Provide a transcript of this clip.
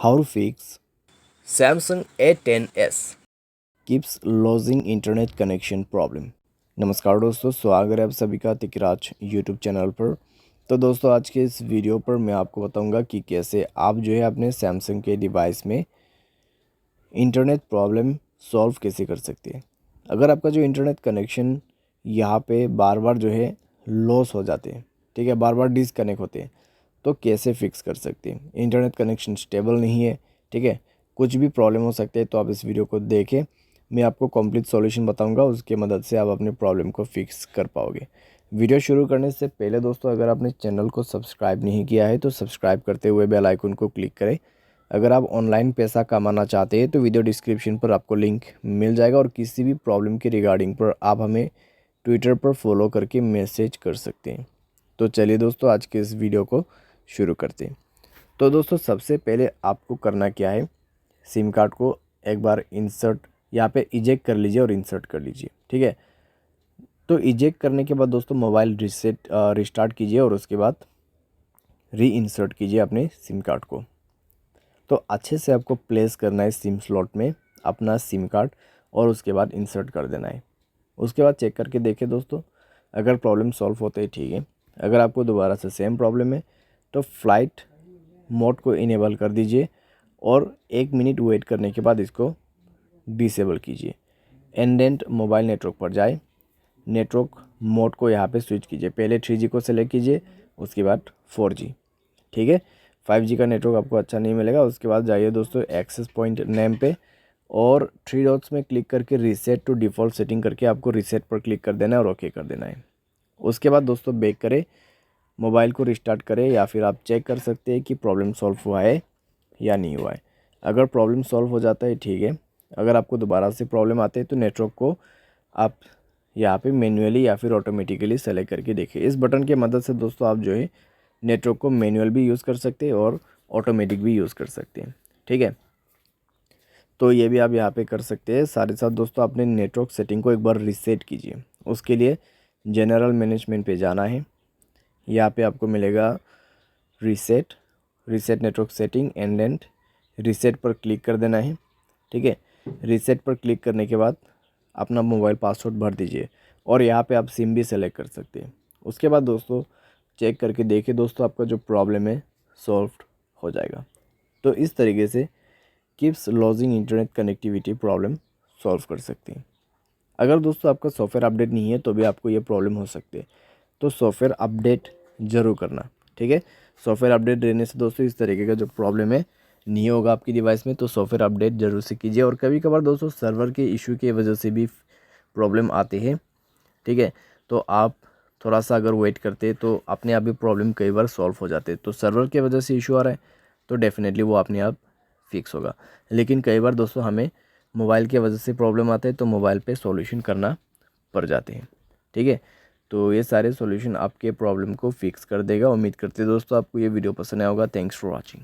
How to fix Samsung A10S। keeps losing internet connection problem. नमस्कार दोस्तों, स्वागत है आप सभी का तिकराज यूट्यूब चैनल पर। तो दोस्तों, आज के इस वीडियो पर मैं आपको बताऊंगा कि कैसे आप जो है अपने सैमसंग के डिवाइस में इंटरनेट प्रॉब्लम सॉल्व कैसे कर सकते हैं। अगर आपका जो इंटरनेट कनेक्शन यहाँ पे बार बार जो है लॉस हो जाते हैं, ठीक है, बार बार डिसकनेक्ट होते हैं, तो कैसे फिक्स कर सकते हैं। इंटरनेट कनेक्शन स्टेबल नहीं है, ठीक है, कुछ भी प्रॉब्लम हो सकते हैं। तो आप इस वीडियो को देखें, मैं आपको कंप्लीट सॉल्यूशन बताऊंगा, उसके मदद से आप अपने प्रॉब्लम को फिक्स कर पाओगे। वीडियो शुरू करने से पहले दोस्तों, अगर आपने चैनल को सब्सक्राइब नहीं किया है तो सब्सक्राइब करते हुए बेल आइकन को क्लिक करें। अगर आप ऑनलाइन पैसा कमाना चाहते हैं तो वीडियो डिस्क्रिप्शन पर आपको लिंक मिल जाएगा, और किसी भी प्रॉब्लम के रिगार्डिंग पर आप हमें ट्विटर पर फॉलो करके मैसेज कर सकते हैं। तो चलिए दोस्तों, आज के इस वीडियो को शुरू करते हैं। तो दोस्तों, सबसे पहले आपको करना क्या है, सिम कार्ड को एक बार इंसर्ट यहाँ पे इजेक्ट कर लीजिए और इंसर्ट कर लीजिए, ठीक है। तो इजेक्ट करने के बाद दोस्तों मोबाइल रिस्टार्ट कीजिए और उसके बाद री इंसर्ट कीजिए अपने सिम कार्ड को। तो अच्छे से आपको प्लेस करना है सिम स्लॉट में अपना सिम कार्ड, और उसके बाद इंसर्ट कर देना है। उसके बाद चेक करके देखें दोस्तों, अगर प्रॉब्लम सॉल्व होते ही ठीक है। अगर आपको दोबारा से सेम प्रॉब्लम है तो फ्लाइट मोड को इनेबल कर दीजिए, और 1 मिनट वेट करने के बाद इसको डिसेबल कीजिए। एंडेंट मोबाइल नेटवर्क पर जाए, नेटवर्क मोड को यहाँ पे स्विच कीजिए। पहले 3G को सेलेक्ट कीजिए, उसके बाद 4G, ठीक है। 5G का नेटवर्क आपको अच्छा नहीं मिलेगा। उसके बाद जाइए दोस्तों एक्सेस पॉइंट नेम पे, और 3 डॉट्स में क्लिक करके रीसेट टू डिफ़ॉल्ट सेटिंग करके आपको रीसेट पर क्लिक कर देना है और ओके कर देना है। उसके बाद दोस्तों बैक करें, मोबाइल को रिस्टार्ट करें, या फिर आप चेक कर सकते हैं कि प्रॉब्लम सॉल्व हुआ है या नहीं हुआ है। अगर प्रॉब्लम सॉल्व हो जाता है ठीक है। अगर आपको दोबारा से प्रॉब्लम आते हैं तो नेटवर्क को आप यहाँ पे मैन्युअली या फिर ऑटोमेटिकली सेलेक्ट करके देखिए। इस बटन की मदद से दोस्तों आप जो है नेटवर्क को मैनुअल भी यूज़ कर सकते हैं और ऑटोमेटिक भी यूज़ कर सकते हैं, ठीक है। तो ये भी आप यहाँ पे कर सकते हैं। साथ ही साथ दोस्तों अपने नेटवर्क सेटिंग को एक बार रीसेट कीजिए। उसके लिए जनरल मैनेजमेंट पे जाना है। यहाँ पे आपको मिलेगा reset, reset network setting and reset पर क्लिक कर देना है, ठीक है। रीसेट पर क्लिक करने के बाद अपना मोबाइल पासवर्ड भर दीजिए, और यहाँ पे आप सिम भी सेलेक्ट कर सकते हैं। उसके बाद दोस्तों चेक करके देखिए दोस्तों, आपका जो प्रॉब्लम है सॉल्व हो जाएगा। तो इस तरीके से keeps lodging internet connectivity problem solve कर सकते हैं। अगर दोस्तों आपका सॉफ्टवेयर अपडेट नहीं है तो भी आपको ये प्रॉब्लम हो सकती है, तो सॉफ्टवेयर अपडेट ज़रूर करना, ठीक है। सॉफ्टवेयर अपडेट रहने से दोस्तों इस तरीके का जो प्रॉब्लम है नहीं होगा आपकी डिवाइस में। तो सॉफ्टवेयर अपडेट जरूर से कीजिए। और कभी कभार दोस्तों सर्वर के इशू की वजह से भी प्रॉब्लम आती है, ठीक है। तो आप थोड़ा सा अगर वेट करते तो अपने आप ही प्रॉब्लम कई बार सॉल्व हो जाते। तो सर्वर के वजह से इशू आ रहा है तो डेफिनेटली वो अपने आप फिक्स होगा। लेकिन कई बार दोस्तों हमें मोबाइल की वजह से प्रॉब्लम आते हैं तो मोबाइल पे सॉल्यूशन करना पड़ जाते हैं, ठीक है। तो ये सारे सॉल्यूशन आपके प्रॉब्लम को फिक्स कर देगा। उम्मीद करते हैं दोस्तों आपको ये वीडियो पसंद आया होगा। Thanks for watching.